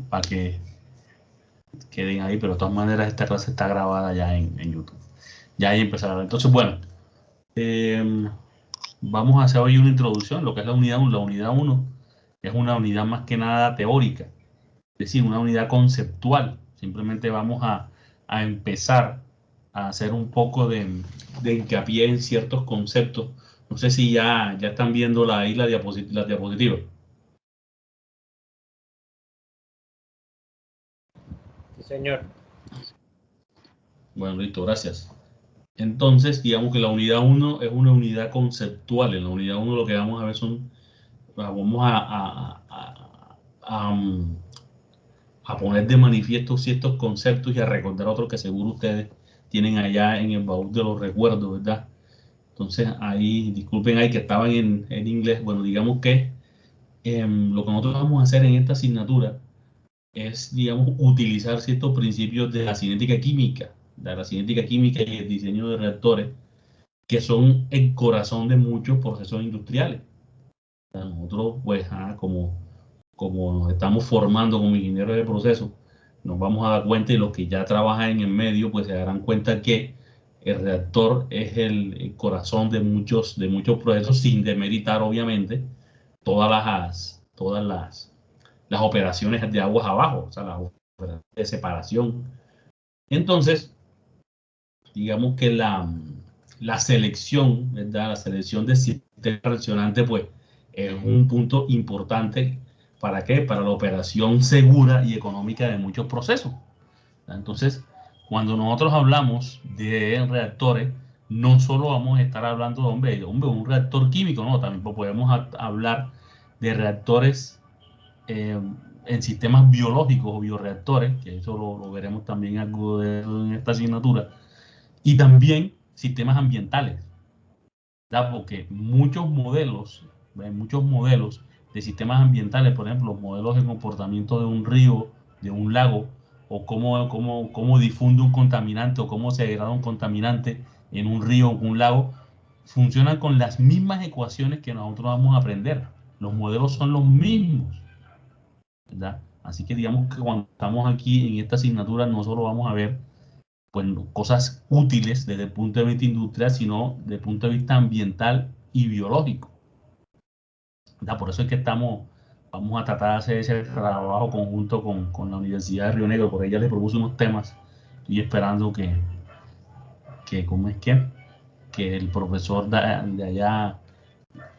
para que queden ahí, pero de todas maneras esta clase está grabada ya en YouTube. Ya ahí empezará. Entonces, bueno, vamos a hacer hoy una introducción, lo que es la unidad 1. La unidad 1 es una unidad más que nada teórica, es decir, una unidad conceptual. Simplemente vamos a empezar a hacer un poco de hincapié en ciertos conceptos. No sé si ya están viendo ahí la diapositiva. Sí, señor. Bueno, listo, gracias. Entonces, digamos que la unidad 1 es una unidad conceptual. En la unidad 1 lo que vamos a ver vamos a poner de manifiesto ciertos conceptos y a recordar otros que seguro ustedes tienen allá en el baúl de los recuerdos, ¿verdad? Entonces, ahí, disculpen ahí que estaban en inglés. Bueno, digamos que lo que nosotros vamos a hacer en esta asignatura es, digamos, utilizar ciertos principios de la cinética química, y el diseño de reactores, que son el corazón de muchos procesos industriales. O sea, nosotros, pues, como nos estamos formando como ingenieros de proceso, nos vamos a dar cuenta, y los que ya trabajan en el medio, pues se darán cuenta que el reactor es el corazón de muchos procesos, sin demeritar, obviamente, todas las operaciones de aguas abajo, o sea, las operaciones de separación. Entonces, digamos que la selección, ¿verdad? La selección de sistemas reaccionantes, pues, es un punto importante. ¿Para qué? Para la operación segura y económica de muchos procesos. Entonces, cuando nosotros hablamos de reactores, no solo vamos a estar hablando de un reactor químico, no, también podemos hablar de reactores en sistemas biológicos o bioreactores, que eso lo veremos también algo de en esta asignatura, y también sistemas ambientales, ¿verdad? Porque muchos modelos de sistemas ambientales, por ejemplo, modelos de comportamiento de un río, de un lago, o cómo difunde un contaminante o cómo se degrada un contaminante en un río o un lago, funcionan con las mismas ecuaciones que nosotros vamos a aprender. Los modelos son los mismos, ¿verdad? Así que digamos que cuando estamos aquí en esta asignatura no solo vamos a ver, pues, cosas útiles desde el punto de vista industrial, sino desde el punto de vista ambiental y biológico, ¿verdad? Por eso es que vamos a tratar de hacer ese trabajo conjunto con la Universidad de Río Negro. Por ella les propuse unos temas. Estoy esperando ¿cómo es que el profesor de allá,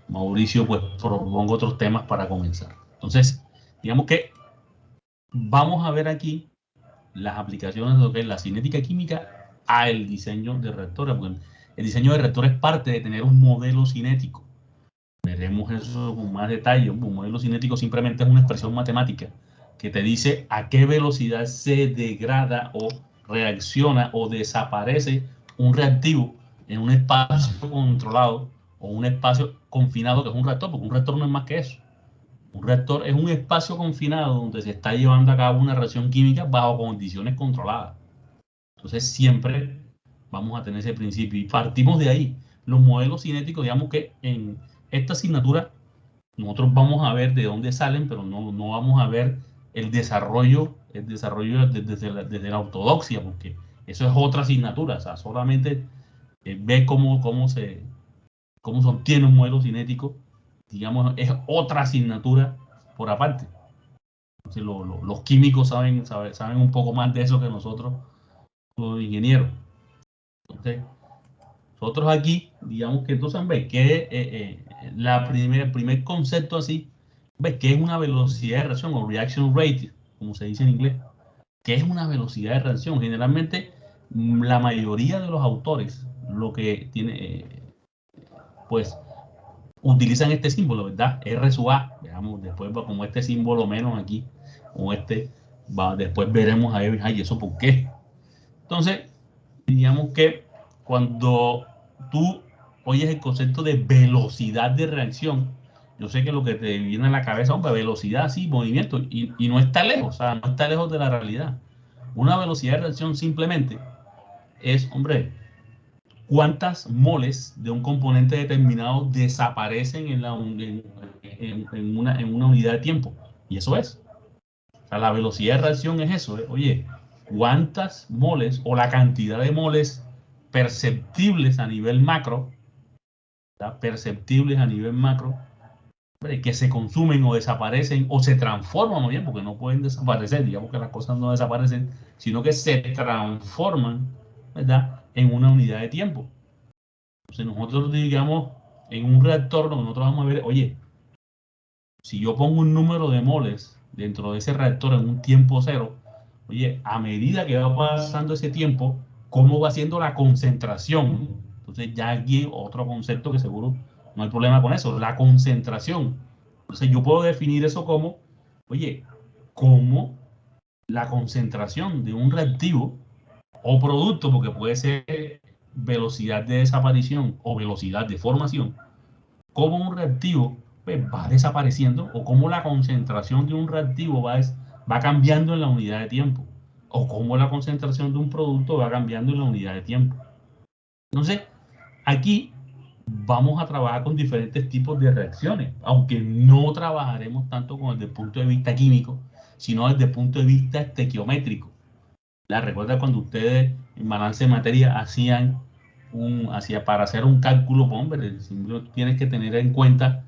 Mauricio, pues proponga otros temas para comenzar. Entonces, digamos que vamos a ver aquí las aplicaciones de lo que es la cinética química al diseño de reactores. Porque el diseño de reactores es parte de tener un modelo cinético. Veremos eso con más detalle. Un modelo cinético simplemente es una expresión matemática que te dice a qué velocidad se degrada o reacciona o desaparece un reactivo en un espacio controlado o un espacio confinado, que es un reactor, porque un reactor no es más que eso. Un reactor es un espacio confinado donde se está llevando a cabo una reacción química bajo condiciones controladas. Entonces siempre vamos a tener ese principio y partimos de ahí. Los modelos cinéticos, digamos que en esta asignatura nosotros vamos a ver de dónde salen, pero no vamos a ver el desarrollo desde la ortodoxia, porque eso es otra asignatura. O sea, solamente ve cómo se obtiene un modelo cinético, digamos, es otra asignatura por aparte. Entonces, los químicos saben un poco más de eso que nosotros, los ingenieros. Entonces, nosotros aquí, digamos que entonces, ¿ves? Que el primer concepto así, ¿ves? Que es una velocidad de reacción o reaction rate, como se dice en inglés. ¿Qué es una velocidad de reacción? Generalmente, la mayoría de los autores lo que pues, utilizan este símbolo, ¿verdad? R sub A, veamos, después como este símbolo menos aquí, o después veremos ahí, ay, ¿eso por qué? Entonces, digamos que cuando tú oyes el concepto de velocidad de reacción, yo sé que lo que te viene a la cabeza, hombre, velocidad, sí, movimiento, y no está lejos, o sea, no está lejos de la realidad. Una velocidad de reacción simplemente es, hombre, cuántas moles de un componente determinado desaparecen en una unidad de tiempo. Y eso es. sea, la velocidad de reacción es eso, ¿eh? Oye, ¿cuántas moles o la cantidad de moles perceptibles a nivel macro, ¿verdad? Perceptibles a nivel macro, que se consumen o desaparecen o se transforman, muy bien, porque no pueden desaparecer, digamos que las cosas no desaparecen, sino que se transforman, ¿verdad?, en una unidad de tiempo. Entonces nosotros, digamos, en un reactor, nosotros vamos a ver, oye, si yo pongo un número de moles dentro de ese reactor en un tiempo cero, oye, a medida que va pasando ese tiempo, ¿cómo va siendo la concentración? Entonces ya aquí otro concepto que seguro no hay problema con eso, la concentración. Entonces yo puedo definir eso como, oye, como la concentración de un reactivo o producto, porque puede ser velocidad de desaparición o velocidad de formación, como un reactivo pues, va desapareciendo o cómo la concentración de un reactivo va cambiando en la unidad de tiempo o cómo la concentración de un producto va cambiando en la unidad de tiempo. Entonces, aquí vamos a trabajar con diferentes tipos de reacciones, aunque no trabajaremos tanto con desde el punto de vista químico, sino desde el punto de vista estequiométrico. ¿La recuerda cuando ustedes en balance de materia para hacer un cálculo, pues, hombre, tienes que tener en cuenta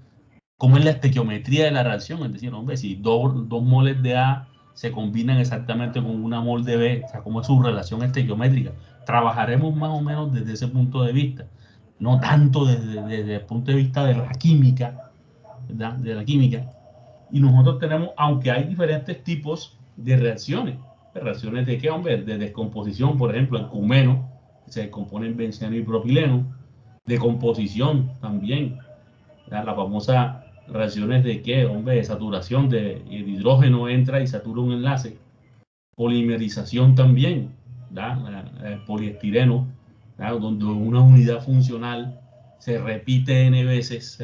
cómo es la estequiometría de la reacción? Es decir, hombre, si dos moles de A se combinan exactamente con una mol de B, o sea, cómo es su relación estequiométrica. Trabajaremos más o menos desde ese punto de vista, no tanto desde el punto de vista de la química, ¿verdad? De la química. Y nosotros tenemos, aunque hay diferentes tipos de reacciones de qué, hombre, de descomposición, por ejemplo, el cumeno, se descompone en benceno y propileno, de composición también, ¿verdad? La famosa reacciones de qué, hombre, de saturación, de el hidrógeno entra y satura un enlace, polimerización también, ¿verdad? El poliestireno, ¿verdad? Donde una unidad funcional se repite n veces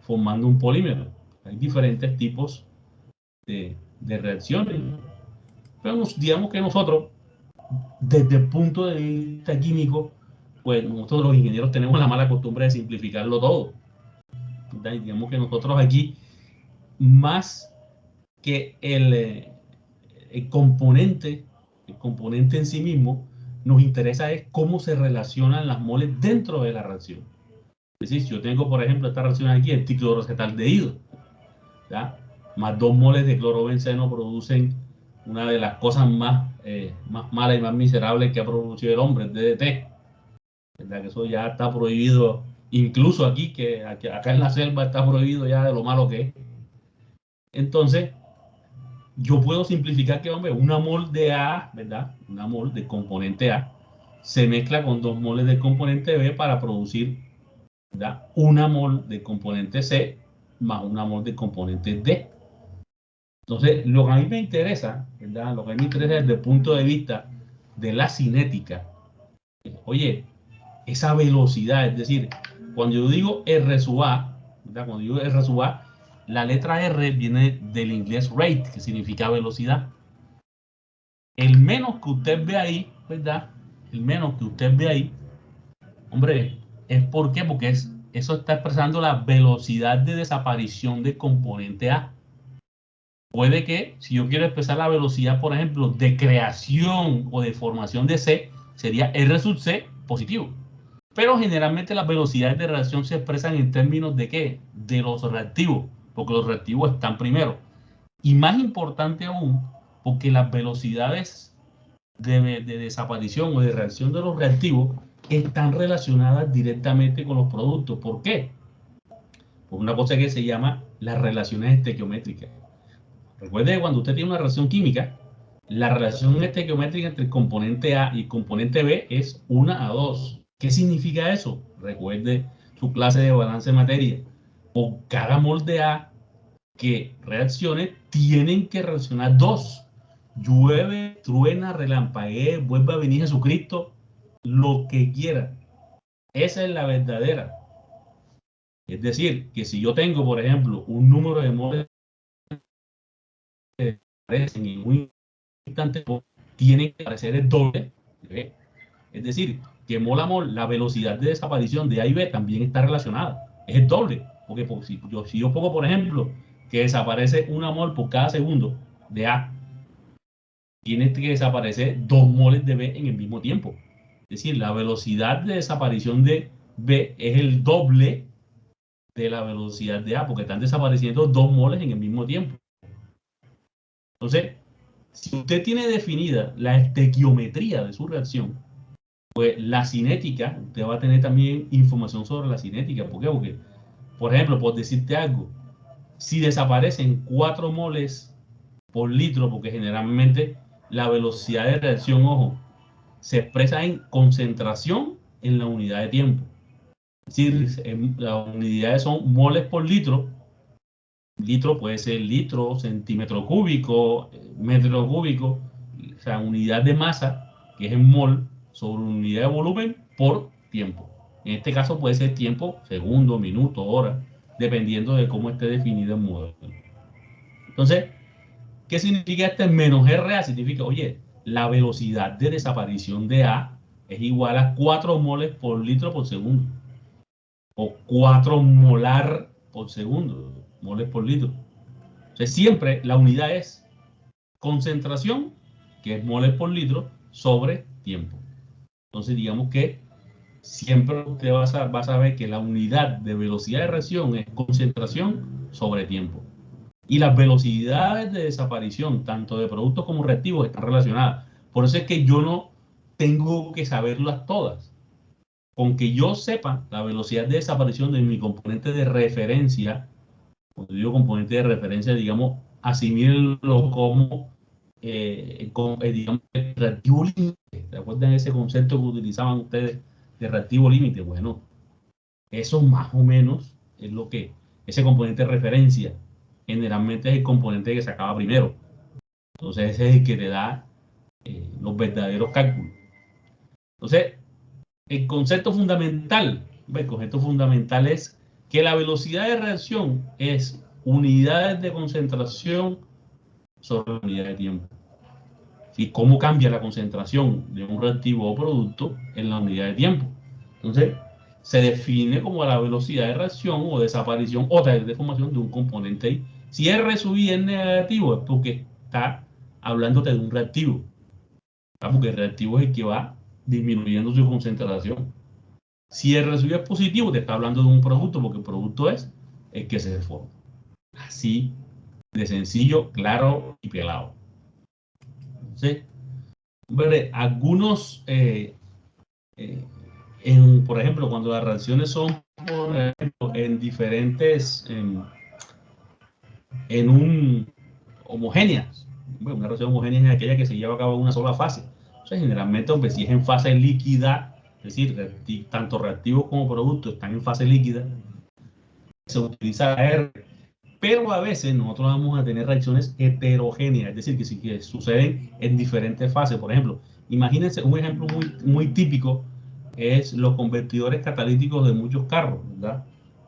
formando un polímero. Hay diferentes tipos de reacciones, pero digamos que nosotros, desde el punto de vista químico, pues nosotros los ingenieros tenemos la mala costumbre de simplificarlo todo. Y digamos que nosotros aquí, más que el componente en sí mismo, nos interesa es cómo se relacionan las moles dentro de la reacción. Es decir, si yo tengo, por ejemplo, esta reacción aquí, el tricloroacetaldehído, ¿ya? Más 2 moles de clorobenceno producen una de las cosas más malas y más miserables que ha producido el hombre, el DDT. ¿Verdad? Que eso ya está prohibido, incluso aquí, que acá en la selva está prohibido ya de lo malo que es. Entonces, yo puedo simplificar que, hombre, una mol de A, ¿verdad? Una mol de componente A se mezcla con 2 moles de componente B para producir, ¿verdad?, una mol de componente C más una mol de componente D. Entonces, lo que a mí me interesa, ¿verdad?, lo que a mí me interesa desde el punto de vista de la cinética, oye, esa velocidad, es decir, cuando yo digo R sub A, ¿verdad?, cuando yo digo R sub A, la letra R viene del inglés rate, que significa velocidad. El menos que usted ve ahí, ¿verdad? El menos que usted ve ahí, hombre, ¿es por qué? Porque eso está expresando la velocidad de desaparición del componente A. Puede que, si yo quiero expresar la velocidad, por ejemplo, de creación o de formación de C, sería R sub C positivo. Pero generalmente las velocidades de reacción se expresan en términos de ¿qué? De los reactivos, porque los reactivos están primero. Y más importante aún, porque las velocidades de desaparición o de reacción de los reactivos están relacionadas directamente con los productos. ¿Por qué? Por una cosa que se llama las relaciones estequiométricas. Recuerde que cuando usted tiene una reacción química, la relación estequiométrica entre el componente A y el componente B es 1:2. ¿Qué significa eso? Recuerde su clase de balance de materia. Por cada mol de A que reaccione, tienen que reaccionar 2. Llueve, truena, relampaguee, vuelve a venir Jesucristo, lo que quiera. Esa es la verdadera. Es decir, que si yo tengo, por ejemplo, un número de moles que aparecen en un instante, tiene que aparecer el doble. ¿Ve? Es decir, que mol a mol, la velocidad de desaparición de A y B también está relacionada. Es el doble. Porque si yo pongo, por ejemplo, que desaparece una mol por cada segundo, de A, tiene que desaparecer 2 moles de B en el mismo tiempo. Es decir, la velocidad de desaparición de B es el doble de la velocidad de A, porque están desapareciendo 2 moles en el mismo tiempo. Entonces, si usted tiene definida la estequiometría de su reacción, pues la cinética, usted va a tener también información sobre la cinética. ¿Por qué? Porque, por ejemplo, por decirte algo, si desaparecen 4 moles por litro, porque generalmente la velocidad de reacción, ojo, se expresa en concentración en la unidad de tiempo. Es decir, las unidades son moles por litro. Litro puede ser litro, centímetro cúbico, metro cúbico, o sea, unidad de masa, que es en mol, sobre unidad de volumen por tiempo. En este caso puede ser tiempo, segundo, minuto, hora, dependiendo de cómo esté definido el modelo. Entonces, ¿qué significa este menos RA? Significa, oye, la velocidad de desaparición de A es igual a 4 moles por litro por segundo. O 4 molar por segundo, moles por litro. Entonces, siempre la unidad es concentración, que es moles por litro, sobre tiempo. Entonces, digamos que siempre usted va a saber que la unidad de velocidad de reacción es concentración sobre tiempo. Y las velocidades de desaparición, tanto de productos como reactivos, están relacionadas. Por eso es que yo no tengo que saberlas todas. Con que yo sepa la velocidad de desaparición de mi componente de referencia, cuando digo componente de referencia, digamos, asimílenlo como, digamos, el reactivo límite. ¿Se acuerdan de ese concepto que utilizaban ustedes de reactivo límite? Bueno, eso más o menos es lo que, ese componente de referencia, generalmente es el componente que se acaba primero. Entonces ese es el que te da los verdaderos cálculos. Entonces, el concepto fundamental es que la velocidad de reacción es unidades de concentración sobre la unidad de tiempo. Y cómo cambia la concentración de un reactivo o producto en la unidad de tiempo. Entonces, se define como la velocidad de reacción o desaparición o de formación de un componente I. Si R sub I es negativo, es porque está hablándote de un reactivo. Porque el reactivo es el que va disminuyendo su concentración. Si el residuo es positivo, te está hablando de un producto, porque el producto es el que se forma. Así de sencillo, claro y pelado. ¿Sí? Algunos, por ejemplo, cuando las reacciones son, por ejemplo, en diferentes, homogéneas. Bueno, una reacción homogénea es aquella que se lleva a cabo en una sola fase. Entonces, generalmente, hombre, si es en fase líquida, es decir, tanto reactivos como productos están en fase líquida, se utiliza R, pero a veces nosotros vamos a tener reacciones heterogéneas, es decir, que suceden en diferentes fases. Por ejemplo, imagínense un ejemplo muy típico es los convertidores catalíticos de muchos carros, ¿verdad?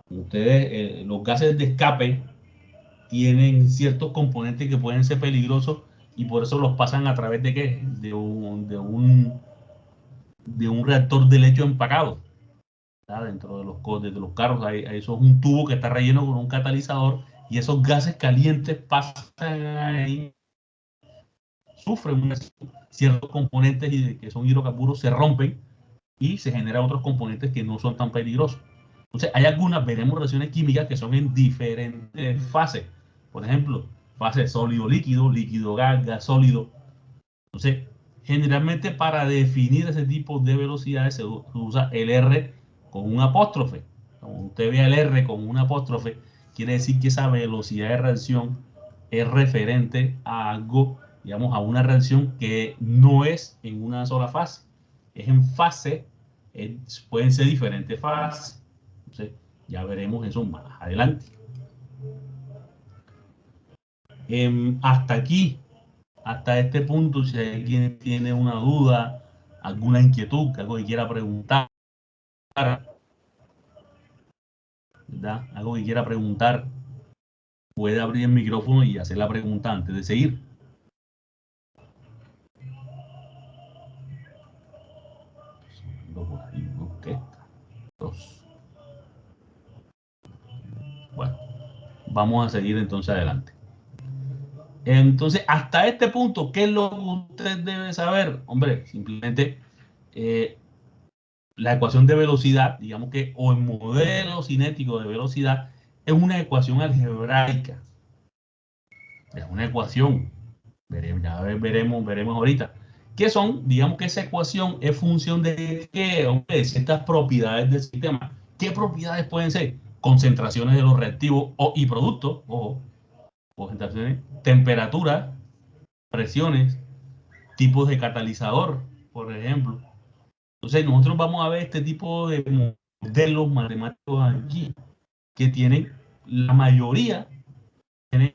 Ustedes, los gases de escape tienen ciertos componentes que pueden ser peligrosos y por eso los pasan a través de ¿qué? De un reactor de lecho empacado. Dentro de los carros eso es un tubo que está relleno con un catalizador y esos gases calientes pasan ahí, sufren ciertos componentes y que son hidrocarburos, se rompen y se generan otros componentes que no son tan peligrosos. Entonces hay algunas, veremos reacciones químicas que son en diferentes fases. Por ejemplo, fase sólido-líquido, líquido-gas, gas-sólido. Entonces, generalmente para definir ese tipo de velocidades se usa el R con un apóstrofe. Cuando usted vea el R con un apóstrofe, quiere decir que esa velocidad de reacción es referente a algo, digamos, a una reacción que no es en una sola fase, es en fase, pueden ser diferentes fases. Entonces, ya veremos eso más adelante. Hasta aquí, hasta este punto, si alguien tiene una duda, alguna inquietud, algo que quiera preguntar, ¿verdad? Algo que quiera preguntar, puede abrir el micrófono y hacer la pregunta antes de seguir. Bueno, vamos a seguir entonces adelante. Entonces, hasta este punto, ¿qué es lo que usted debe saber? Hombre, simplemente la ecuación de velocidad, digamos que, o el modelo cinético de velocidad, es una ecuación algebraica. Es una ecuación. Ya veremos ahorita. ¿Qué son? Digamos que esa ecuación es función de qué, hombre, de ciertas propiedades del sistema. ¿Qué propiedades pueden ser? Concentraciones de los reactivos y productos, ojo, concentraciones, temperatura, presiones, tipos de catalizador, por ejemplo. Entonces, nosotros vamos a ver este tipo de modelos matemáticos aquí, que tienen, la mayoría, tienen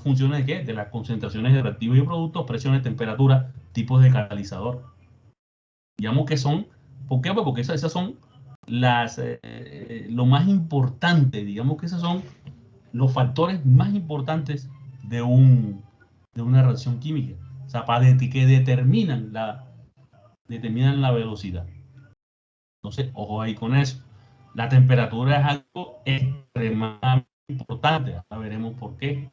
funciones de qué? De las concentraciones de reactivos y productos, presiones, temperatura, tipos de catalizador. Digamos que son, ¿por qué? Pues porque esas son lo más importante, digamos que esos son los factores más importantes de, de una reacción química. O sea, que determinan la velocidad. Entonces, ojo ahí con eso. La temperatura es algo extremadamente importante. Ahora veremos por qué.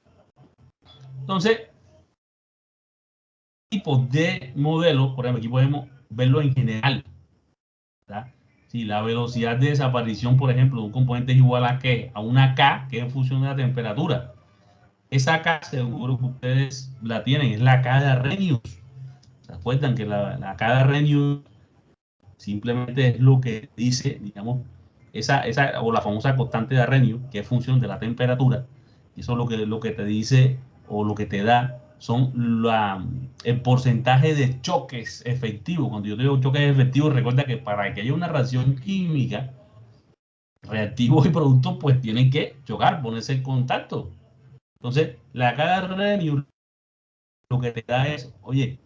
Entonces, tipos de modelos, por ejemplo, aquí podemos verlo en general. ¿Verdad? Si la velocidad de desaparición, por ejemplo, de un componente es igual a ¿qué? A una K, que es en función de la temperatura. Esa K, seguro que ustedes la tienen, es la K de Arrhenius. ¿Se acuerdan que la K de Arrhenius simplemente es lo que dice, digamos, o la famosa constante de Arrhenius, que es función de la temperatura? Y eso es lo que te dice o lo que te da son el porcentaje de choques efectivos. Cuando yo digo choques efectivos, recuerda que para que haya una reacción química, reactivos y productos pues tienen que chocar, ponerse en contacto. Entonces, la carga de Arrhenius lo que te da es, oye,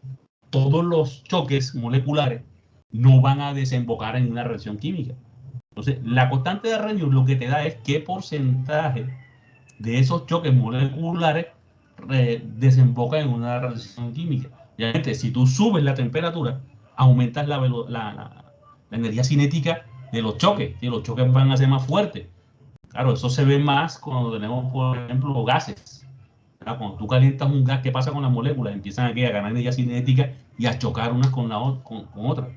todos los choques moleculares no van a desembocar en una reacción química. Entonces, la constante de Arrhenius lo que te da es qué porcentaje de esos choques moleculares desemboca en una reacción química. Y obviamente, si tú subes la temperatura, aumentas la energía cinética de los choques, y los choques van a ser más fuertes. Claro, eso se ve más cuando tenemos, por ejemplo, gases. Cuando tú calientas un gas, ¿qué pasa con las moléculas? Empiezan aquí a ganar energía cinética y a chocar unas con otras.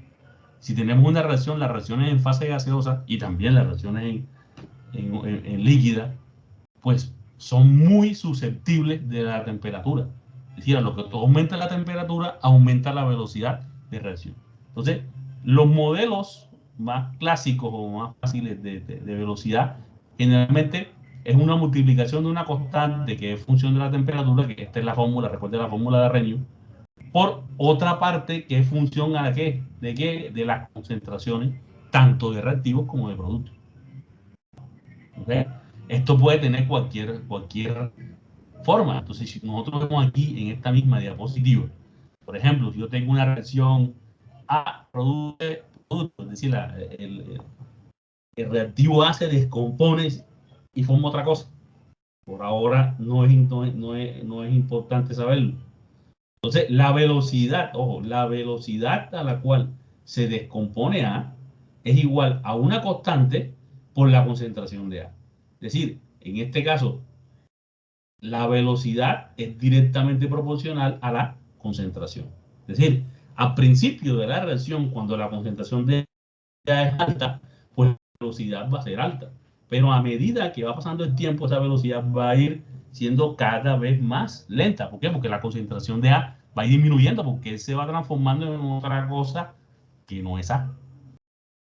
Si tenemos una reacción, las reacciones en fase gaseosa y también las reacciones en líquida, pues son muy susceptibles de la temperatura. Es decir, a lo que tú aumenta la temperatura, aumenta la velocidad de reacción. Entonces, los modelos más clásicos o más fáciles de velocidad, generalmente es una multiplicación de una constante que es función de la temperatura, que esta es la fórmula, recuerden la fórmula de Arrhenius, por otra parte que es función a qué, de qué, de las concentraciones tanto de reactivos como de productos. ¿Okay? Esto puede tener cualquier forma. Entonces, si nosotros vemos aquí en esta misma diapositiva, por ejemplo, si yo tengo una reacción A, produce producto, es decir, el reactivo A se descompone y forma otra cosa. Por ahora no es importante saberlo. Entonces, la velocidad, ojo, la velocidad a la cual se descompone A es igual a una constante por la concentración de A. Es decir, en este caso, la velocidad es directamente proporcional a la concentración. Es decir, al principio de la reacción, cuando la concentración de A es alta, pues la velocidad va a ser alta. Pero a medida que va pasando el tiempo, esa velocidad va a ir siendo cada vez más lenta. ¿Por qué? Porque la concentración de A va a ir disminuyendo, porque se va transformando en otra cosa que no es A.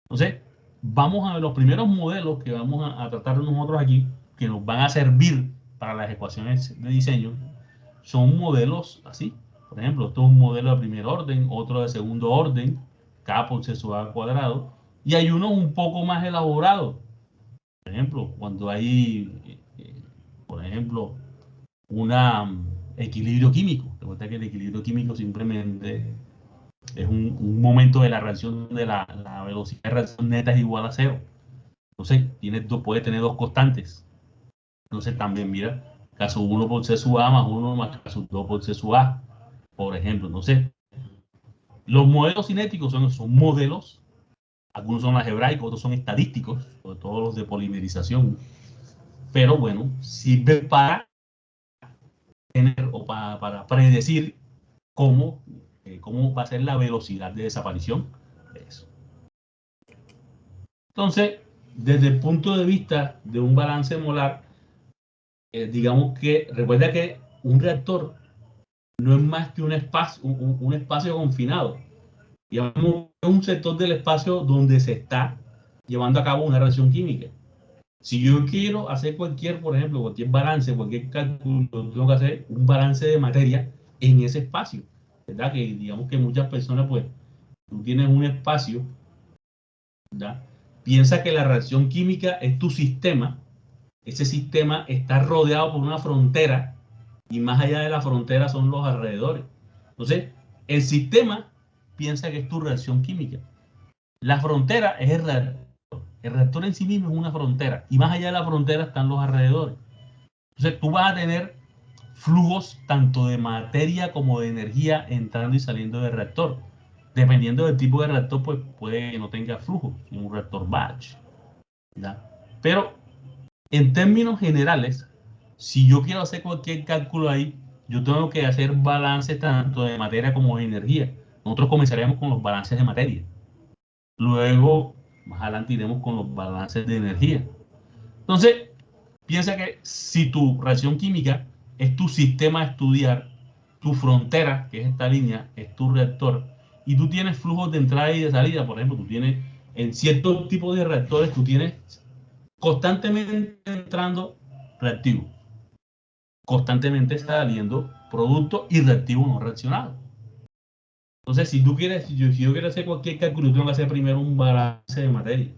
Entonces, vamos a ver los primeros modelos que vamos a tratar nosotros aquí, que nos van a servir para las ecuaciones de diseño, son modelos así. Por ejemplo, esto es un modelo de primer orden, otro de segundo orden, K por C sub A cuadrado, y hay unos un poco más elaborados. Por ejemplo, cuando hay, por ejemplo, un equilibrio químico. Recuerda que el equilibrio químico simplemente es un momento de la reacción donde la velocidad de reacción neta es igual a cero. Entonces, puede tener dos constantes. Entonces, también mira, caso 1 por C sub A más 1 más caso 2 por C sub A, por ejemplo. Entonces, los modelos cinéticos son modelos, algunos son algebraicos, otros son estadísticos, sobre todo los de polimerización, pero bueno, sirven para tener o para predecir cómo va a ser la velocidad de desaparición de eso. Entonces, desde el punto de vista de un balance molar, digamos que recuerda que un reactor no es más que un espacio confinado. Digamos, es un sector del espacio donde se está llevando a cabo una reacción química. Si yo quiero hacer por ejemplo, cualquier balance, cualquier cálculo, tengo que hacer un balance de materia en ese espacio. ¿Verdad? Que digamos que muchas personas, pues, tú tienes un espacio, ¿verdad? Piensa que la reacción química es tu sistema. Ese sistema está rodeado por una frontera y más allá de la frontera son los alrededores. Entonces, el sistema piensa que es tu reacción química. La frontera es el reactor. El reactor en sí mismo es una frontera y más allá de la frontera están los alrededores. Entonces, tú vas a tener flujos tanto de materia como de energía entrando y saliendo del reactor. Dependiendo del tipo de reactor, pues puede que no tenga flujo, un reactor batch. ¿Ya? Pero en términos generales, si yo quiero hacer cualquier cálculo ahí, yo tengo que hacer balance tanto de materia como de energía. Nosotros comenzaríamos con los balances de materia. Luego, más adelante iremos con los balances de energía. Entonces, piensa que si tu reacción química es tu sistema a estudiar, tu frontera, que es esta línea, es tu reactor, y tú tienes flujos de entrada y de salida, por ejemplo, tú tienes en ciertos tipos de reactores, tú tienes constantemente entrando reactivo, constantemente saliendo producto y reactivo no reaccionado. Entonces, si yo quiero hacer cualquier cálculo, tengo que hacer primero un balance de materia.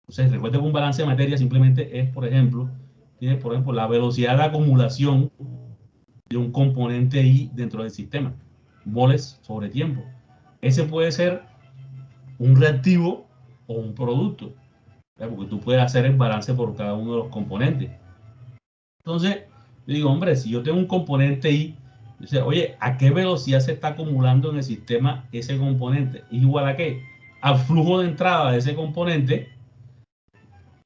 Entonces, recuerda que un balance de materia simplemente es, por ejemplo, tiene, por ejemplo, la velocidad de acumulación de un componente I dentro del sistema, moles sobre tiempo. Ese puede ser un reactivo o un producto, ¿verdad? Porque tú puedes hacer el balance por cada uno de los componentes. Entonces, yo digo, hombre, si yo tengo un componente I, yo sé, oye, ¿a qué velocidad se está acumulando en el sistema ese componente? ¿Es igual a qué? Al flujo de entrada de ese componente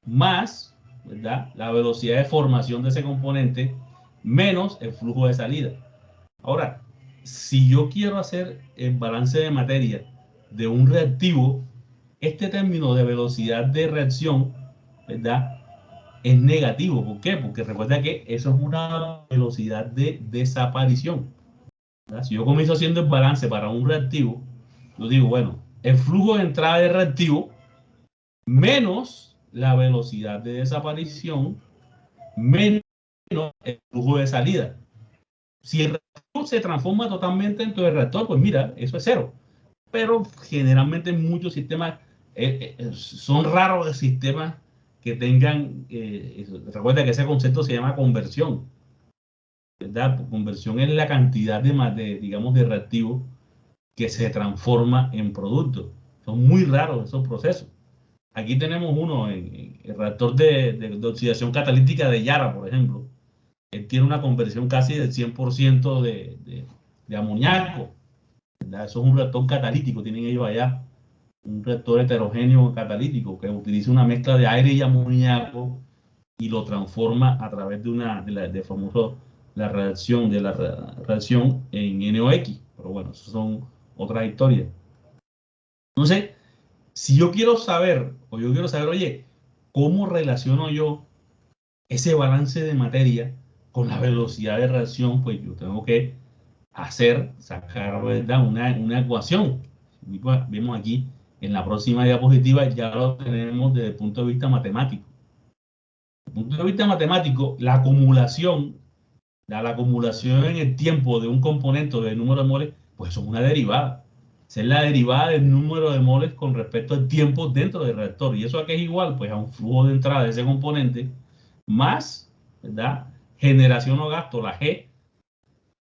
más, ¿verdad?, la velocidad de formación de ese componente menos el flujo de salida. Ahora, si yo quiero hacer el balance de materia de un reactivo, este término de velocidad de reacción, ¿verdad?, es negativo. ¿Por qué? Porque recuerda que eso es una velocidad de desaparición, ¿verdad? Si yo comienzo haciendo el balance para un reactivo, yo digo, bueno, el flujo de entrada del reactivo menos la velocidad de desaparición menos el flujo de salida. Si el reactor se transforma totalmente en el reactor, pues mira, eso es cero. Pero generalmente en muchos sistemas son raros los sistemas que tengan, recuerda que ese concepto se llama conversión, ¿verdad? Conversión es la cantidad digamos, de reactivo que se transforma en producto. Son muy raros esos procesos. Aquí tenemos uno, el reactor de oxidación catalítica de Yara, por ejemplo. Él tiene una conversión casi del 100% de amoníaco, ¿verdad? Eso es un reactor catalítico, tienen ellos allá, un reactor heterogéneo catalítico que utiliza una mezcla de aire y amoníaco y lo transforma a través de la reacción en NOx. Pero bueno, eso son otras historias. Entonces, si yo quiero saber, oye, ¿cómo relaciono yo ese balance de materia con la velocidad de reacción? Pues yo tengo que sacar, ¿verdad?, una ecuación. Vemos aquí en la próxima diapositiva, ya lo tenemos desde el punto de vista matemático. Desde el punto de vista matemático, la acumulación en el tiempo de un componente del número de moles, pues eso es una derivada. Esa es la derivada del número de moles con respecto al tiempo dentro del reactor. ¿Y eso a qué es igual? Pues a un flujo de entrada de ese componente más, ¿verdad?, generación o gasto, la G,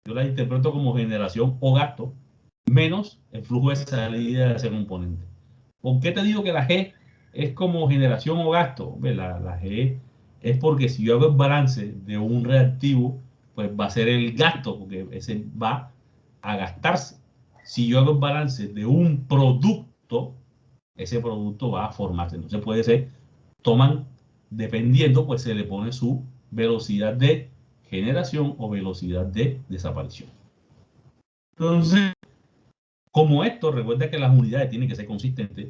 yo la interpreto como generación o gasto, menos el flujo de salida de ese componente. ¿Por qué te digo que la G es como generación o gasto? La G es porque si yo hago el balance de un reactivo, pues va a ser el gasto, porque ese va a gastarse. Si yo hago el balance de un producto, ese producto va a formarse. Entonces puede ser, dependiendo, pues se le pone su velocidad de generación o velocidad de desaparición. Entonces, como esto, recuerda que las unidades tienen que ser consistentes,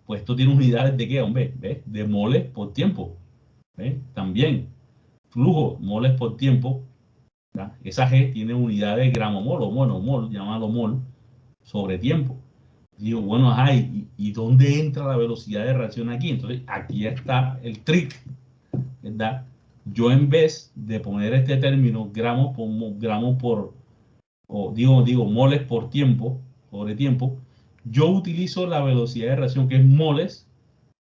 pues esto tiene unidades de qué, hombre, ¿ves? De moles por tiempo. ¿Ves? También, flujo, moles por tiempo. ¿Ya? Esa G tiene unidades de gramomol o monomol, llámalo mol, sobre tiempo. Digo, bueno, ajá, ¿y dónde entra la velocidad de reacción aquí? Entonces, aquí está el trick, ¿verdad? Yo en vez de poner este término gramos por o digo moles por tiempo, sobre tiempo, yo utilizo la velocidad de reacción que es moles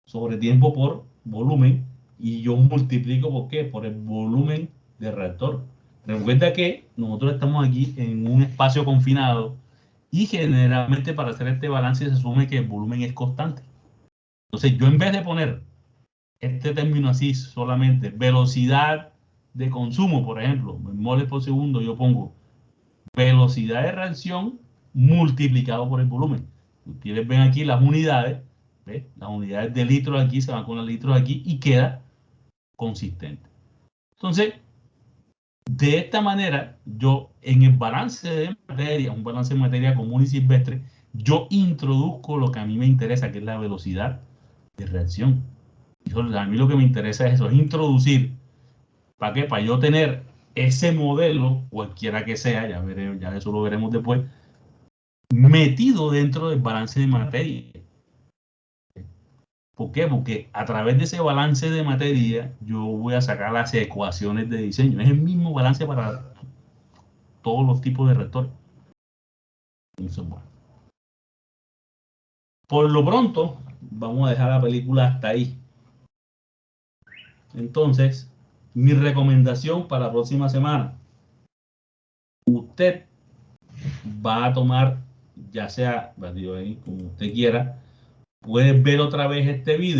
sobre tiempo por volumen y yo multiplico ¿por qué? Por el volumen del reactor. Recuerda que nosotros estamos aquí en un espacio confinado y generalmente para hacer este balance se asume que el volumen es constante. Entonces yo en vez de poner este término así solamente, velocidad de consumo, por ejemplo, en moles por segundo, yo pongo velocidad de reacción multiplicado por el volumen. Ustedes ven aquí las unidades, ¿ves? Las unidades de litros aquí se van con los litros aquí y queda consistente. Entonces, de esta manera, yo en el balance de materia, un balance de materia común y silvestre, yo introduzco lo que a mí me interesa, que es la velocidad de reacción. A mí lo que me interesa es eso, es introducir, ¿para qué? Para yo tener ese modelo, cualquiera que sea, ya veremos, ya eso lo veremos después, metido dentro del balance de materia. ¿Por qué? Porque a través de ese balance de materia yo voy a sacar las ecuaciones de diseño. Es el mismo balance para todos los tipos de reactores. Entonces, bueno. Por lo pronto, vamos a dejar la película hasta ahí. Entonces, mi recomendación para la próxima semana. Usted va a tomar, ya sea, como usted quiera, puede ver otra vez este video.